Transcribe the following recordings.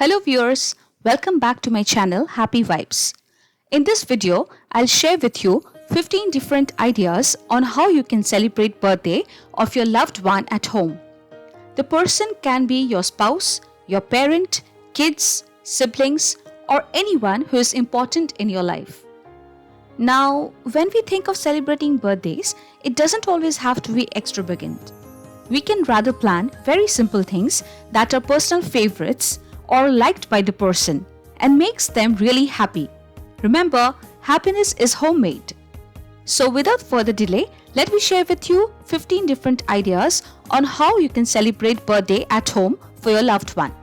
Hello viewers, welcome back to my channel Happy Vibes. In this video, I'll share with you 15 different ideas on how you can celebrate birthday of your loved one at home. The person can be your spouse, your parent, kids, siblings, or anyone who is important in your life. Now, when we think of celebrating birthdays, it doesn't always have to be extravagant. We can rather plan very simple things that are personal favorites or liked by the person and makes them really happy. Remember, happiness is homemade. So without further delay, let me share with you 15 different ideas on how you can celebrate birthday at home for your loved one.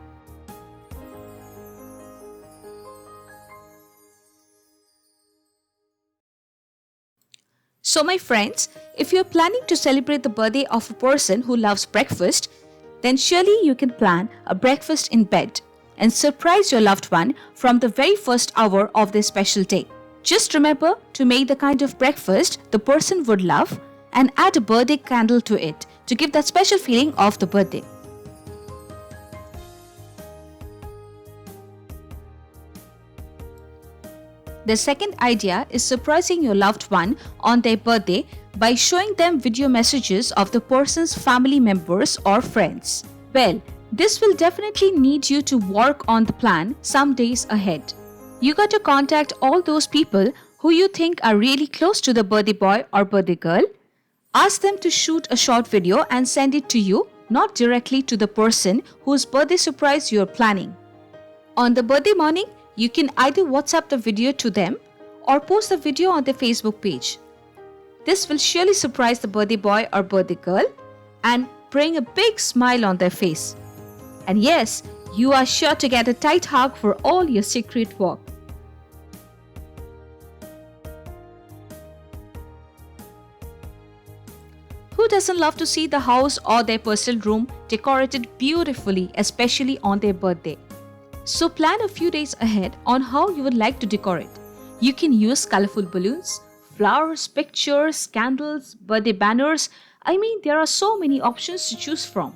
So my friends, if you're planning to celebrate the birthday of a person who loves breakfast, then surely you can plan a breakfast in bed and surprise your loved one from the very first hour of their special day. Just remember to make the kind of breakfast the person would love and add a birthday candle to it to give that special feeling of the birthday. The second idea is surprising your loved one on their birthday by showing them video messages of the person's family members or friends. Well, this will definitely need you to work on the plan some days ahead. You got to contact all those people who you think are really close to the birthday boy or birthday girl. Ask them to shoot a short video and send it to you, not directly to the person whose birthday surprise you are planning. On the birthday morning, you can either WhatsApp the video to them or post the video on their Facebook page. This will surely surprise the birthday boy or birthday girl and bring a big smile on their face. And yes, you are sure to get a tight hug for all your secret work. Who doesn't love to see the house or their personal room decorated beautifully, especially on their birthday? So plan a few days ahead on how you would like to decorate. You can use colorful balloons, flowers, pictures, candles, birthday banners. There are so many options to choose from.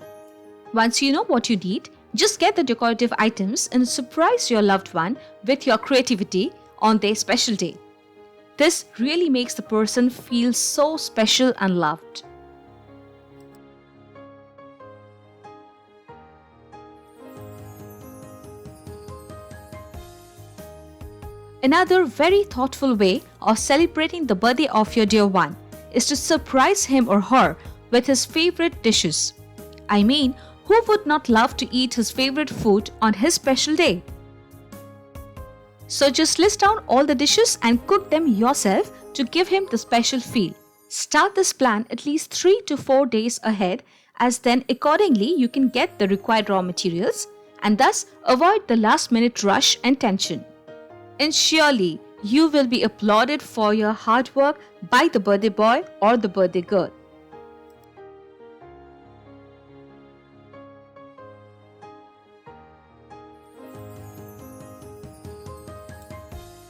Once you know what you need, just get the decorative items and surprise your loved one with your creativity on their special day. This really makes the person feel so special and loved. Another very thoughtful way of celebrating the birthday of your dear one is to surprise him or her with his favorite dishes. Who would not love to eat his favorite food on his special day? So just list down all the dishes and cook them yourself to give him the special feel. Start this plan at least 3 to 4 days ahead, as then accordingly you can get the required raw materials and thus avoid the last minute rush and tension. And surely you will be applauded for your hard work by the birthday boy or the birthday girl.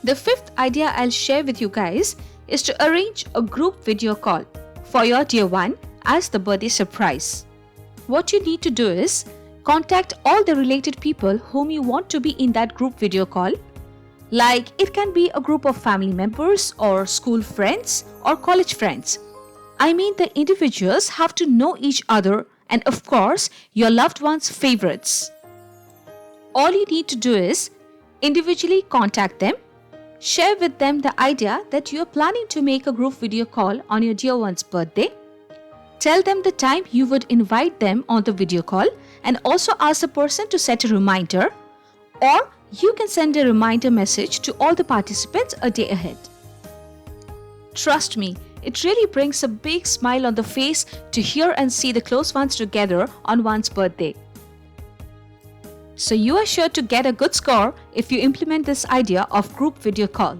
The fifth idea I'll share with you guys is to arrange a group video call for your dear one as the birthday surprise. What you need to do is contact all the related people whom you want to be in that group video call. Like it can be a group of family members or school friends or college friends. The individuals have to know each other and of course your loved one's favorites. All you need to do is individually contact them. Share with them the idea that you are planning to make a group video call on your dear one's birthday. Tell them the time you would invite them on the video call and also ask the person to set a reminder, or you can send a reminder message to all the participants a day ahead. Trust me, it really brings a big smile on the face to hear and see the close ones together on one's birthday. So you are sure to get a good score if you implement this idea of group video call.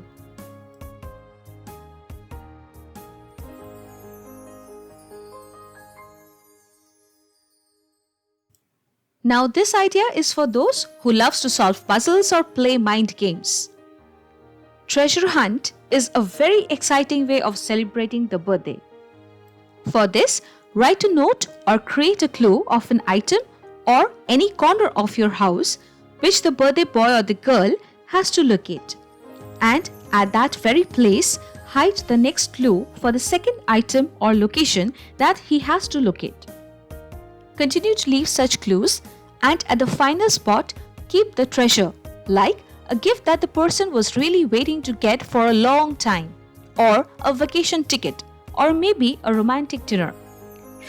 Now this idea is for those who loves to solve puzzles or play mind games. Treasure hunt is a very exciting way of celebrating the birthday. For this, write a note or create a clue of an item or any corner of your house which the birthday boy or the girl has to locate. And at that very place, hide the next clue for the second item or location that he has to locate. Continue to leave such clues, and at the final spot, keep the treasure, like a gift that the person was really waiting to get for a long time, or a vacation ticket, or maybe a romantic dinner.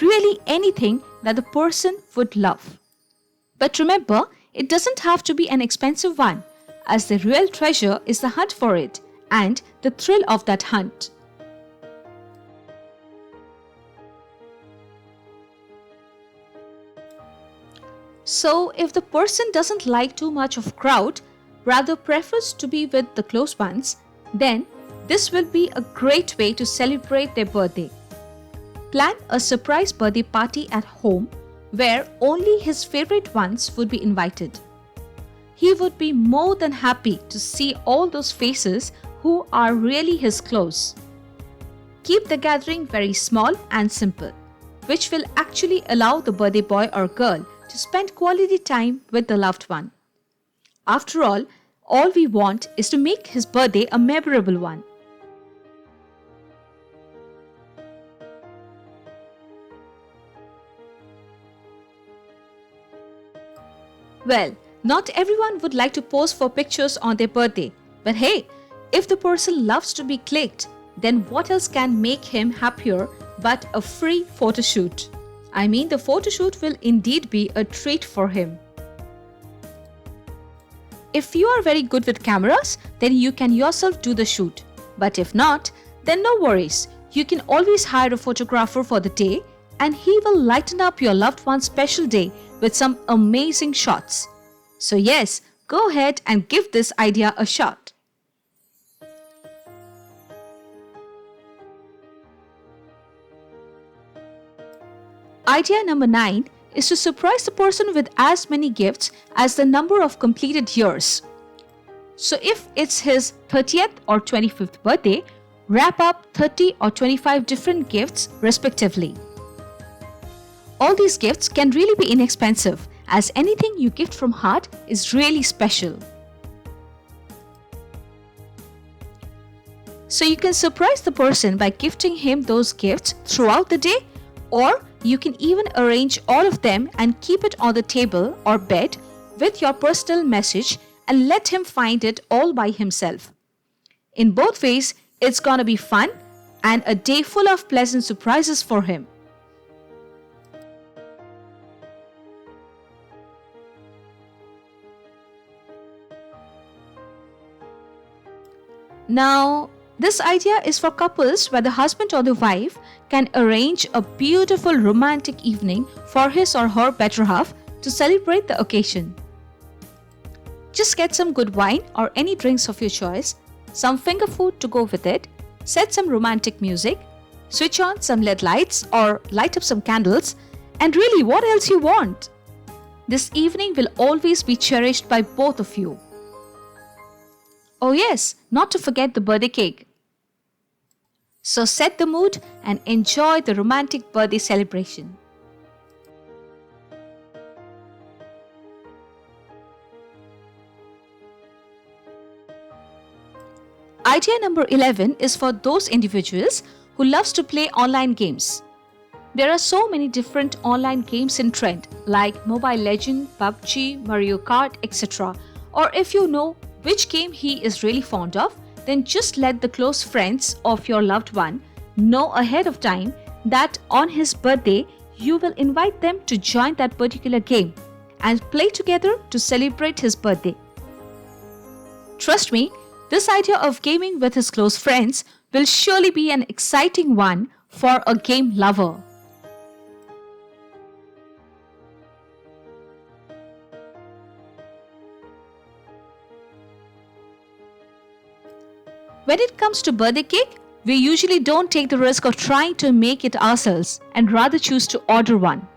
Really anything that the person would love. But remember, it doesn't have to be an expensive one, as the real treasure is the hunt for it and the thrill of that hunt. So, if the person doesn't like too much of crowd, rather prefers to be with the close ones, then this will be a great way to celebrate their birthday. Plan a surprise birthday party at home where only his favorite ones would be invited. He would be more than happy to see all those faces who are really his close. Keep the gathering very small and simple, which will actually allow the birthday boy or girl to spend quality time with the loved one. After all we want is to make his birthday a memorable one. Well, not everyone would like to pose for pictures on their birthday, but hey, if the person loves to be clicked, then what else can make him happier but a free photo shoot? I mean, the photo shoot will indeed be a treat for him. If you are very good with cameras, then you can yourself do the shoot. But if not, then no worries. You can always hire a photographer for the day, and he will lighten up your loved one's special day with some amazing shots. So yes, go ahead and give this idea a shot. Idea number 9 is to surprise the person with as many gifts as the number of completed years. So if it's his 30th or 25th birthday, wrap up 30 or 25 different gifts respectively. All these gifts can really be inexpensive, as anything you gift from heart is really special. So you can surprise the person by gifting him those gifts throughout the day, or you can even arrange all of them and keep it on the table or bed with your personal message and let him find it all by himself. In both ways, it's gonna be fun and a day full of pleasant surprises for him. Now, this idea is for couples where the husband or the wife can arrange a beautiful romantic evening for his or her better half to celebrate the occasion. Just get some good wine or any drinks of your choice, some finger food to go with it, set some romantic music, switch on some LED lights or light up some candles, and really, what else you want? This evening will always be cherished by both of you. Oh yes, not to forget the birthday cake. So set the mood and enjoy the romantic birthday celebration. Idea number 11 is for those individuals who loves to play online games. There are so many different online games in trend like Mobile Legends, PUBG, Mario Kart, etc. Or if you know which game he is really fond of, then just let the close friends of your loved one know ahead of time that on his birthday you will invite them to join that particular game and play together to celebrate his birthday. Trust me, this idea of gaming with his close friends will surely be an exciting one for a game lover. When it comes to birthday cake, we usually don't take the risk of trying to make it ourselves and rather choose to order one.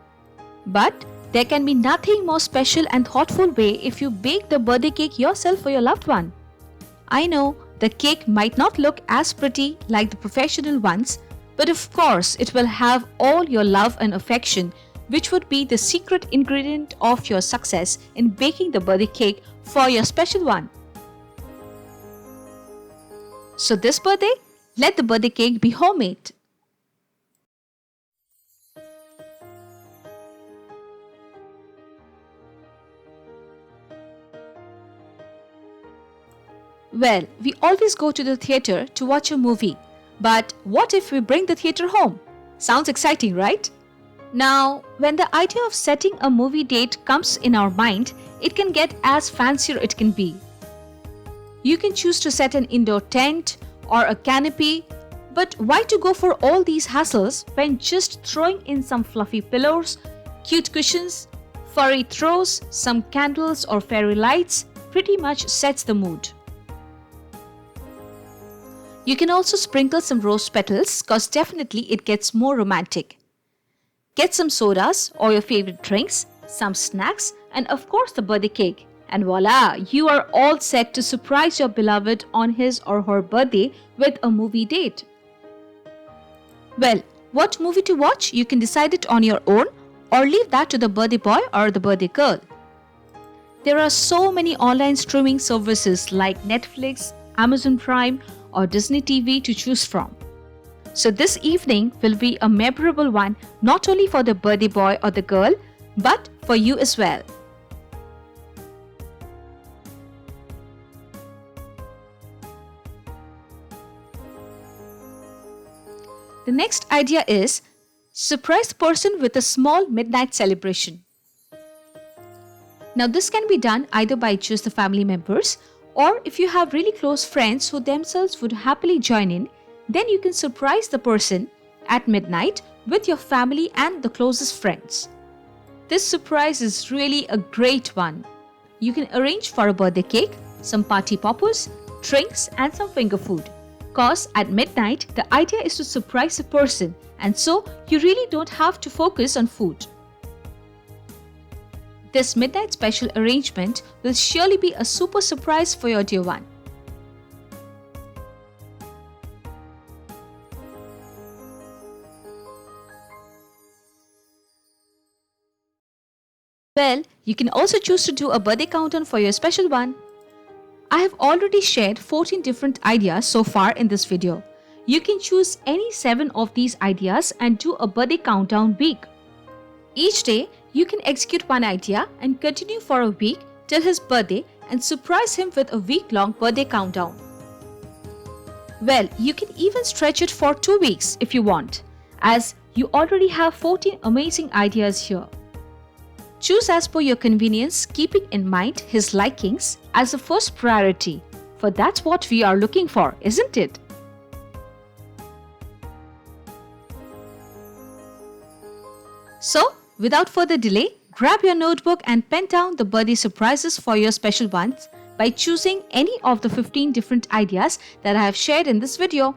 But there can be nothing more special and thoughtful way if you bake the birthday cake yourself for your loved one. I know the cake might not look as pretty like the professional ones, but of course it will have all your love and affection which would be the secret ingredient of your success in baking the birthday cake for your special one. So this birthday, let the birthday cake be homemade. Well, we always go to the theatre to watch a movie. But what if we bring the theatre home? Sounds exciting, right? Now, when the idea of setting a movie date comes in our mind, it can get as fancier it can be. You can choose to set an indoor tent or a canopy, but why to go for all these hassles when just throwing in some fluffy pillows, cute cushions, furry throws, some candles or fairy lights pretty much sets the mood. You can also sprinkle some rose petals cause definitely it gets more romantic. Get some sodas or your favorite drinks, some snacks and of course the birthday cake. And voila, you are all set to surprise your beloved on his or her birthday with a movie date. Well, what movie to watch you can decide it on your own or leave that to the birthday boy or the birthday girl. There are so many online streaming services like Netflix, Amazon Prime or Disney TV to choose from. So this evening will be a memorable one not only for the birthday boy or the girl, but for you as well. The next idea is surprise the person with a small midnight celebration. Now this can be done either by just the family members or if you have really close friends who themselves would happily join in, then you can surprise the person at midnight with your family and the closest friends. This surprise is really a great one. You can arrange for a birthday cake, some party poppers, drinks and some finger food. Cause at midnight, the idea is to surprise a person and so you really don't have to focus on food. This midnight special arrangement will surely be a super surprise for your dear one. Well, you can also choose to do a birthday countdown for your special one. I have already shared 14 different ideas so far in this video. You can choose any 7 of these ideas and do a birthday countdown week. Each day, you can execute one idea and continue for a week till his birthday and surprise him with a week-long birthday countdown. Well, you can even stretch it for 2 weeks if you want, as you already have 14 amazing ideas here. Choose as per your convenience, keeping in mind his likings as the first priority, for that's what we are looking for, isn't it? So, without further delay, grab your notebook and pen down the birthday surprises for your special ones by choosing any of the 15 different ideas that I have shared in this video.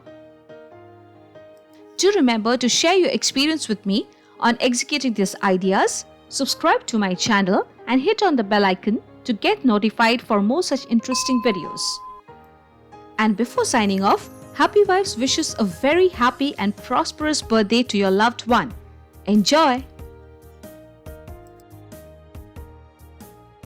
Do remember to share your experience with me on executing these ideas, subscribe to my channel and hit on the bell icon to get notified for more such interesting videos. And before signing off, Happy Vibes wishes a very happy and prosperous birthday to your loved one. Enjoy!